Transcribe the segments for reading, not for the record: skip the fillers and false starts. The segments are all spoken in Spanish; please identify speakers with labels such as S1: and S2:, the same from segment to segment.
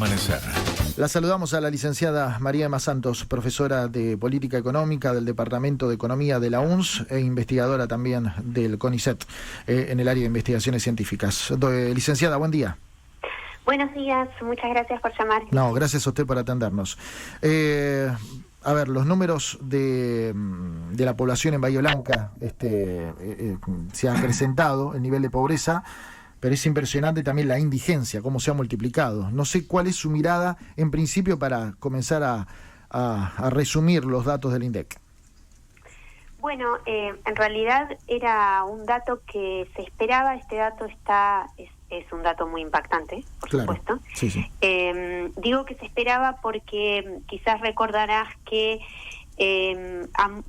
S1: Amanecer.
S2: La saludamos a la licenciada María Emma Santos, profesora de Política Económica del Departamento de Economía de la UNS e investigadora también del CONICET en el área de investigaciones científicas. Licenciada, buen día.
S3: Buenos días, muchas gracias por llamar.
S2: No, gracias a usted por atendernos. A ver, los números de la población en Bahía Blanca se han acrecentado, el nivel de pobreza, pero es impresionante también la indigencia, cómo se ha multiplicado. No sé cuál es su mirada, en principio, para comenzar a resumir los datos del INDEC.
S3: Bueno, en realidad era un dato que se esperaba. Este dato es un dato muy impactante, por supuesto.
S2: Sí, sí.
S3: Digo que se esperaba porque quizás recordarás que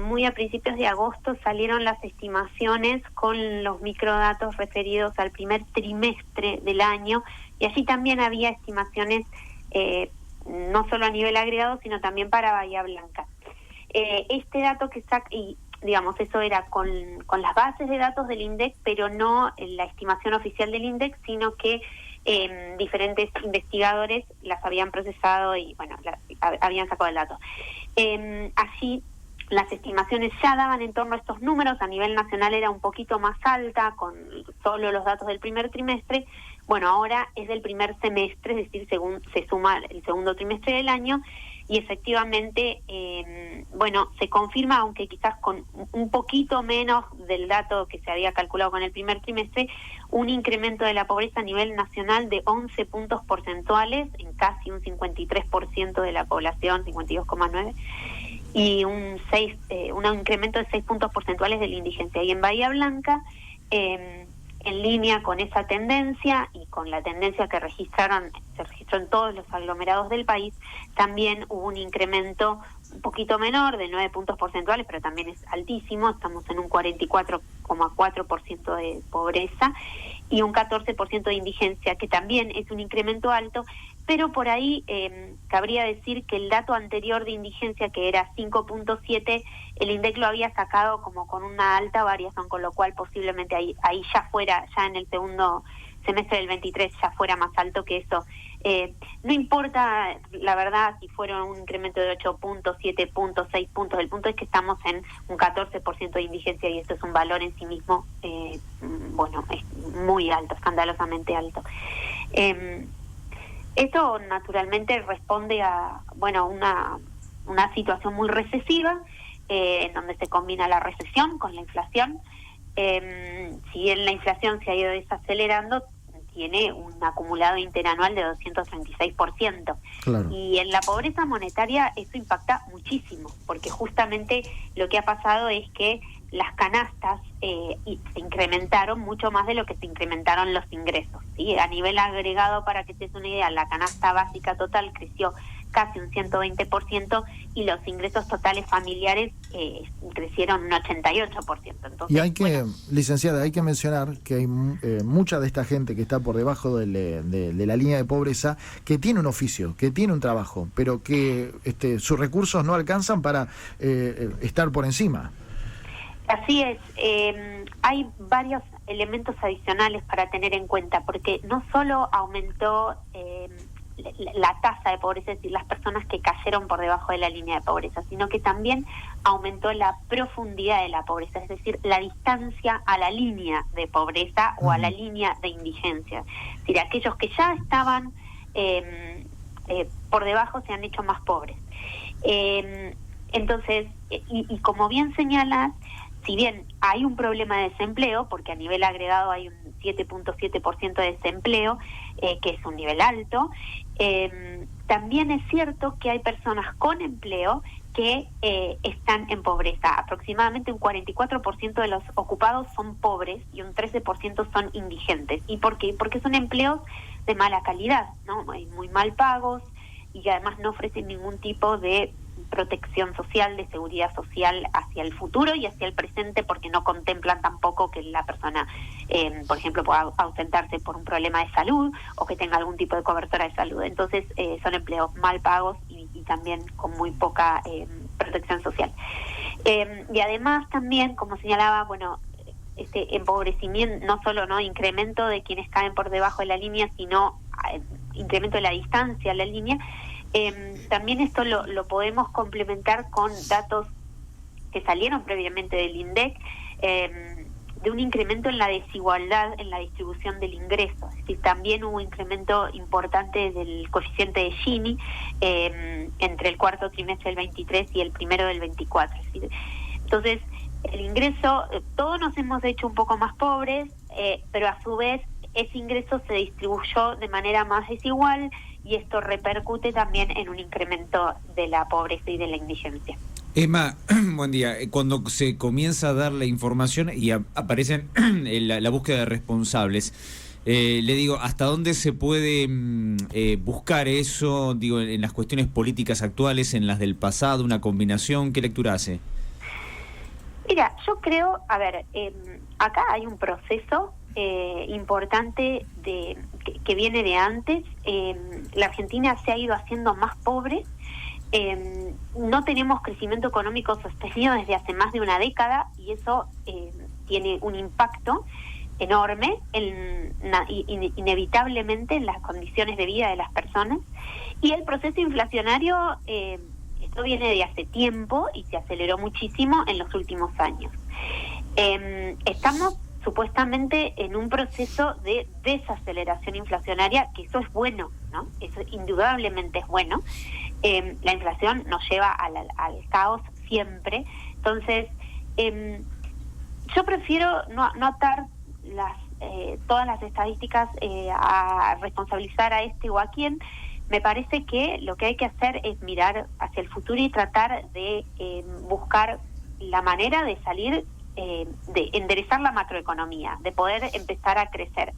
S3: muy a principios de agosto salieron las estimaciones con los microdatos referidos al primer trimestre del año, y allí también había estimaciones no solo a nivel agregado, sino también para Bahía Blanca. Este dato que saca, y digamos, eso era con las bases de datos del INDEC, pero no la estimación oficial del INDEC, sino que diferentes investigadores las habían procesado y, bueno, habían sacado el dato. Así, las estimaciones ya daban en torno a estos números. A nivel nacional era un poquito más alta, con solo los datos del primer trimestre. Bueno, ahora es del primer semestre, es decir, según se suma el segundo trimestre del año, y efectivamente, bueno, se confirma, aunque quizás con un poquito menos del dato que se había calculado con el primer trimestre, un incremento de la pobreza a nivel nacional de 11 puntos porcentuales, en casi un 53% de la población, 52,9%, y un incremento de 6 puntos porcentuales de la indigencia. Y en Bahía Blanca, en línea con esa tendencia y con la tendencia que se registró en todos los aglomerados del país, también hubo un incremento un poquito menor de 9 puntos porcentuales, pero también es altísimo. Estamos en un 44,4% de pobreza y un 14% de indigencia, que también es un incremento alto, pero por ahí cabría decir que el dato anterior de indigencia, que era 5.7, el INDEC lo había sacado como con una alta variación, con lo cual posiblemente ahí ya en el segundo semestre del 23 ya fuera más alto que eso. No importa, la verdad, si fuera un incremento de 8 puntos, 7 puntos, 6 puntos, el punto es que estamos en un 14% de indigencia, y esto es un valor en sí mismo, bueno, es muy alto, escandalosamente alto. Esto naturalmente responde a, bueno, una situación muy recesiva, en donde se combina la recesión con la inflación. Si bien la inflación se ha ido desacelerando, tiene un acumulado interanual de 236%.
S2: Claro.
S3: Y en la pobreza monetaria eso impacta muchísimo, porque justamente lo que ha pasado es que las canastas se incrementaron mucho más de lo que se incrementaron los ingresos, ¿sí? A nivel agregado, para que te des una idea, la canasta básica total creció casi un 120%, y los ingresos totales familiares crecieron un 88%. Entonces,
S2: licenciada, hay que mencionar que hay mucha de esta gente que está por debajo de la línea de pobreza, que tiene un oficio, que tiene un trabajo, pero que sus recursos no alcanzan para estar por encima.
S3: Así es. Hay varios elementos adicionales para tener en cuenta, porque no solo aumentó la tasa de pobreza, es decir, las personas que cayeron por debajo de la línea de pobreza, sino que también aumentó la profundidad de la pobreza, es decir, la distancia a la línea de pobreza o a la línea de indigencia. Es decir, aquellos que ya estaban por debajo se han hecho más pobres. Entonces, y como bien señalas, si bien hay un problema de desempleo, porque a nivel agregado hay un 7.7% de desempleo, que es un nivel alto, también es cierto que hay personas con empleo que están en pobreza. Aproximadamente un 44% de los ocupados son pobres y un 13% son indigentes. ¿Y por qué? Porque son empleos de mala calidad, ¿no? Muy mal pagos, y además no ofrecen ningún tipo de protección social, de seguridad social hacia el futuro y hacia el presente, porque no contemplan tampoco que la persona, por ejemplo, pueda ausentarse por un problema de salud o que tenga algún tipo de cobertura de salud. Entonces, son empleos mal pagos y también con muy poca protección social. Y además también, como señalaba, bueno, este empobrecimiento, no solo incremento de quienes caen por debajo de la línea, sino incremento de la distancia a la línea, también esto lo podemos complementar con datos que salieron previamente del INDEC, de un incremento en la desigualdad en la distribución del ingreso. Es decir, también hubo un incremento importante del coeficiente de Gini entre el cuarto trimestre del 23 y el primero del 24. Es decir, entonces, el ingreso, todos nos hemos hecho un poco más pobres, pero a su vez ese ingreso se distribuyó de manera más desigual y esto repercute también en un incremento de la pobreza y de la indigencia.
S1: Emma, buen día. Cuando se comienza a dar la información y aparecen la búsqueda de responsables, le digo, ¿hasta dónde se puede buscar eso? Digo, en las cuestiones políticas actuales, en las del pasado, una combinación, ¿qué lectura hace?
S3: Mira, yo creo, a ver, acá hay un proceso importante que viene de antes. La Argentina se ha ido haciendo más pobre. No tenemos crecimiento económico sostenido desde hace más de una década y eso tiene un impacto enorme inevitablemente en las condiciones de vida de las personas, y el proceso inflacionario esto viene de hace tiempo y se aceleró muchísimo en los últimos años. Estamos supuestamente en un proceso de desaceleración inflacionaria, que eso es bueno, ¿no? Eso indudablemente es bueno. La inflación nos lleva al caos siempre. Entonces, yo prefiero no atar todas las estadísticas a responsabilizar a este o a quien. Me parece que lo que hay que hacer es mirar hacia el futuro y tratar de buscar la manera de salir, de enderezar la macroeconomía, de poder empezar a crecer.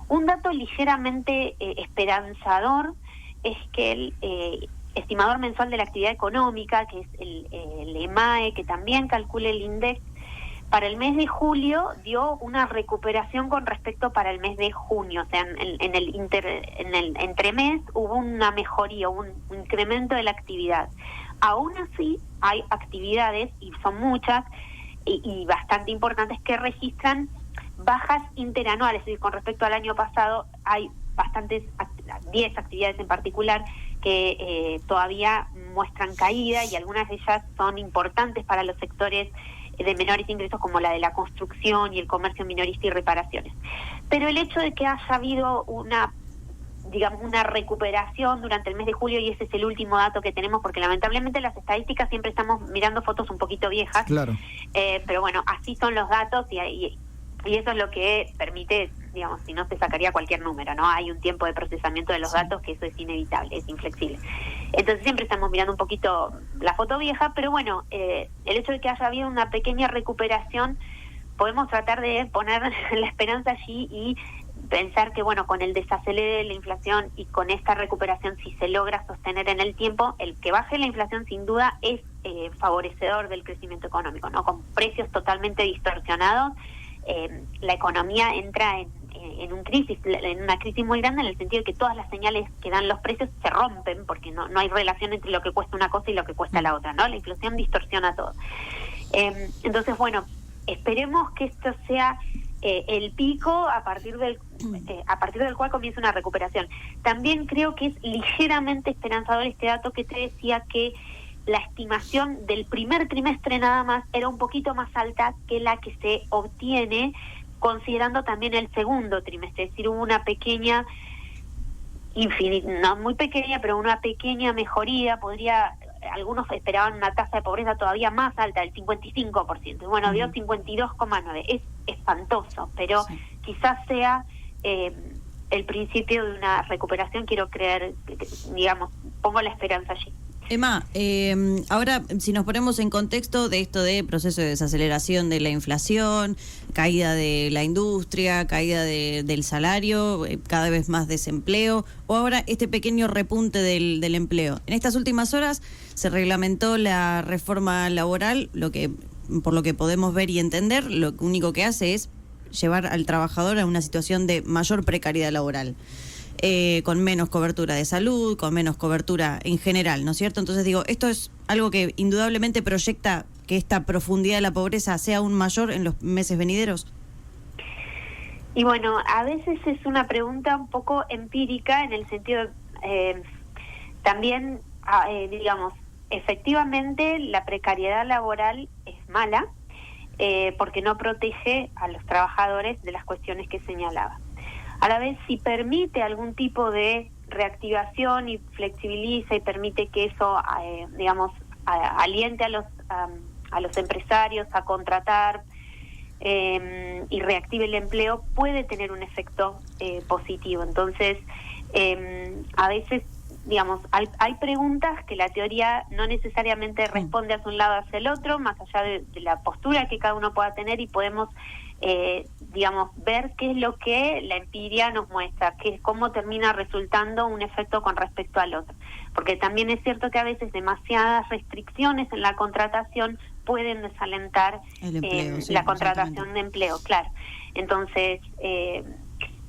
S3: Un dato ligeramente esperanzador es que el estimador mensual de la actividad económica, que es el EMAE, que también calcula el INDEC, para el mes de julio dio una recuperación con respecto para el mes de junio. O sea, en el entremés hubo una mejoría, un incremento de la actividad. Aún así, hay actividades, y son muchas, y bastante importantes, que registran bajas interanuales. Es decir, con respecto al año pasado, hay bastantes, 10 actividades en particular, que todavía muestran caída, y algunas de ellas son importantes para los sectores de menores ingresos, como la de la construcción y el comercio minorista y reparaciones. Pero el hecho de que haya habido una recuperación durante el mes de julio, y ese es el último dato que tenemos, porque lamentablemente las estadísticas siempre estamos mirando fotos un poquito viejas,
S2: claro.
S3: Pero bueno, así son los datos y eso es lo que permite, digamos, si no se sacaría cualquier número, ¿no? Hay un tiempo de procesamiento de los datos que eso es inevitable, es inflexible. Entonces siempre estamos mirando un poquito la foto vieja, pero bueno, el hecho de que haya habido una pequeña recuperación, podemos tratar de poner la esperanza allí y pensar que, bueno, con el desacelere de la inflación y con esta recuperación, si se logra sostener en el tiempo, el que baje la inflación sin duda es favorecedor del crecimiento económico, ¿no? Con precios totalmente distorsionados, la economía entra en una crisis muy grande, en el sentido de que todas las señales que dan los precios se rompen, porque no hay relación entre lo que cuesta una cosa y lo que cuesta la otra, ¿no? La inflación distorsiona todo. Entonces, bueno, esperemos que esto sea el pico a partir del cual comienza una recuperación. También creo que es ligeramente esperanzador este dato que te decía, que la estimación del primer trimestre nada más era un poquito más alta que la que se obtiene considerando también el segundo trimestre. Es decir, hubo una pequeña, no muy pequeña, pero una pequeña mejoría. Algunos esperaban una tasa de pobreza todavía más alta, del 55%. Bueno, dio 52,9%. Es espantoso, pero sí, quizás sea el principio de una recuperación. Quiero creer, digamos, pongo la esperanza allí.
S4: Emma, ahora si nos ponemos en contexto de esto de proceso de desaceleración de la inflación, caída de la industria, caída del salario, cada vez más desempleo, o ahora este pequeño repunte del empleo. En estas últimas horas se reglamentó la reforma laboral, por lo que podemos ver y entender, lo único que hace es llevar al trabajador a una situación de mayor precariedad laboral. Con menos cobertura de salud, con menos cobertura en general, ¿no es cierto? Entonces digo, esto es algo que indudablemente proyecta que esta profundidad de la pobreza sea aún mayor en los meses venideros.
S3: Y bueno, a veces es una pregunta un poco empírica en el sentido, también, digamos, efectivamente la precariedad laboral es mala porque no protege a los trabajadores de las cuestiones que señalaba. A la vez, si permite algún tipo de reactivación y flexibiliza y permite que eso, digamos, aliente a los empresarios a contratar y reactive el empleo, puede tener un efecto positivo. Entonces, a veces, digamos, hay preguntas que la teoría no necesariamente responde hacia un lado o hacia el otro, más allá de la postura que cada uno pueda tener, y podemos, digamos, ver qué es lo que la empiria nos muestra, cómo termina resultando un efecto con respecto al otro. Porque también es cierto que a veces demasiadas restricciones en la contratación pueden desalentar la contratación de empleo, claro. Entonces,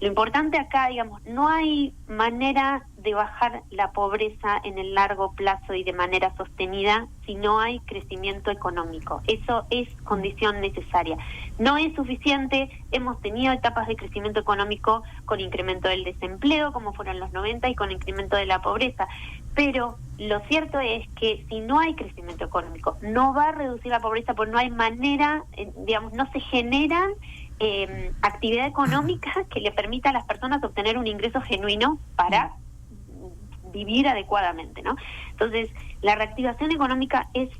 S3: lo importante acá, digamos, no hay manera de bajar la pobreza en el largo plazo y de manera sostenida si no hay crecimiento económico. Eso es condición necesaria. No es suficiente, hemos tenido etapas de crecimiento económico con incremento del desempleo, como fueron los 90, y con incremento de la pobreza. Pero lo cierto es que si no hay crecimiento económico, no va a reducir la pobreza porque no hay manera, digamos, no se genera actividad económica que le permita a las personas obtener un ingreso genuino para vivir adecuadamente, ¿no? Entonces, la reactivación económica es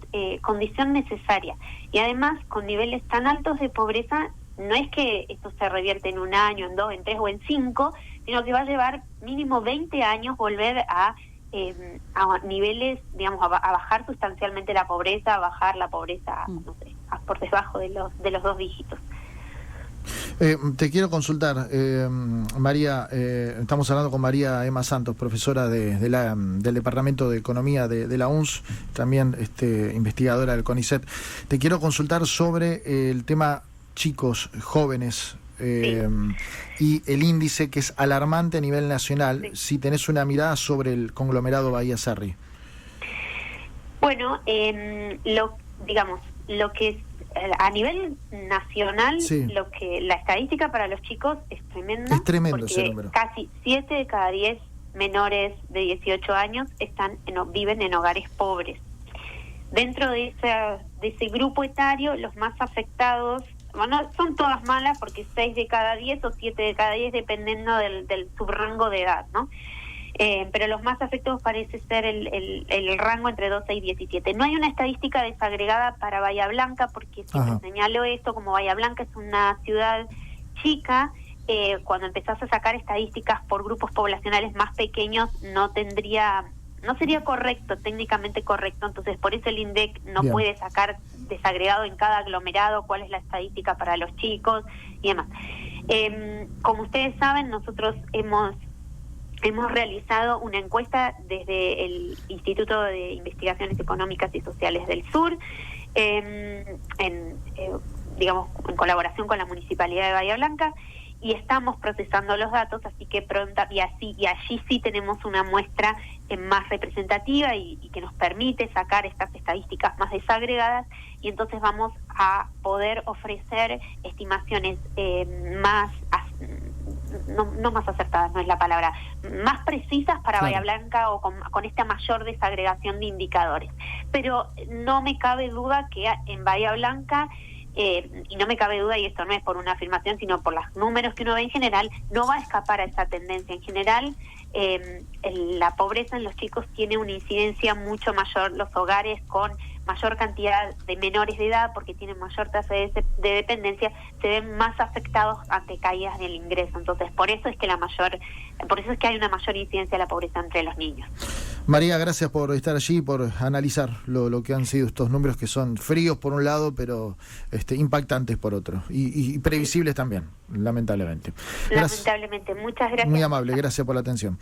S3: condición necesaria. Y además, con niveles tan altos de pobreza, no es que esto se revierte en 1 año, en 2, en 3 o en 5, sino que va a llevar mínimo 20 años volver a niveles, digamos, a bajar sustancialmente la pobreza, a bajar la pobreza, no sé, por debajo de los 2 dígitos.
S2: Te quiero consultar, María, estamos hablando con María Emma Santos, profesora del Departamento de Economía de la UNS, también investigadora del CONICET. Te quiero consultar sobre el tema chicos, jóvenes, y el índice que es alarmante a nivel nacional, si tenés una mirada sobre el conglomerado Bahía Sarri.
S3: Bueno, lo que a nivel nacional, lo que la estadística para los chicos es tremenda. Es tremendo ese número. Casi 7 de cada 10 menores de 18 años viven en hogares pobres. Dentro de ese grupo etario, los más afectados, bueno, son todas malas porque 6 de cada 10 o 7 de cada 10 dependiendo del subrango de edad, ¿no? Pero los más afectados parece ser el rango entre 12 y 17. No hay una estadística desagregada para Bahía Blanca, porque siempre señalo esto, como Bahía Blanca es una ciudad chica, cuando empezás a sacar estadísticas por grupos poblacionales más pequeños no sería correcto, técnicamente correcto. Entonces por eso el INDEC no puede sacar desagregado en cada aglomerado cuál es la estadística para los chicos y demás. Como ustedes saben, nosotros hemos realizado una encuesta desde el Instituto de Investigaciones Económicas y Sociales del Sur, digamos, en colaboración con la Municipalidad de Bahía Blanca, y estamos procesando los datos, así que allí sí tenemos una muestra más representativa y que nos permite sacar estas estadísticas más desagregadas, y entonces vamos a poder ofrecer estimaciones no más acertadas, no es la palabra, más precisas para Bahía Blanca, o con esta mayor desagregación de indicadores. Pero no me cabe duda que en Bahía Blanca, y no me cabe duda, y esto no es por una afirmación, sino por los números que uno ve en general, no va a escapar a esa tendencia. En general, la pobreza en los chicos tiene una incidencia mucho mayor, los hogares con mayor cantidad de menores de edad, porque tienen mayor tasa de dependencia, se ven más afectados ante caídas del ingreso. Entonces, por eso es que hay una mayor incidencia de la pobreza entre los niños.
S2: María, gracias por estar allí y por analizar lo que han sido estos números, que son fríos por un lado, pero impactantes por otro, y previsibles también, lamentablemente.
S3: Lamentablemente, muchas gracias.
S2: Muy amable, gracias por la atención.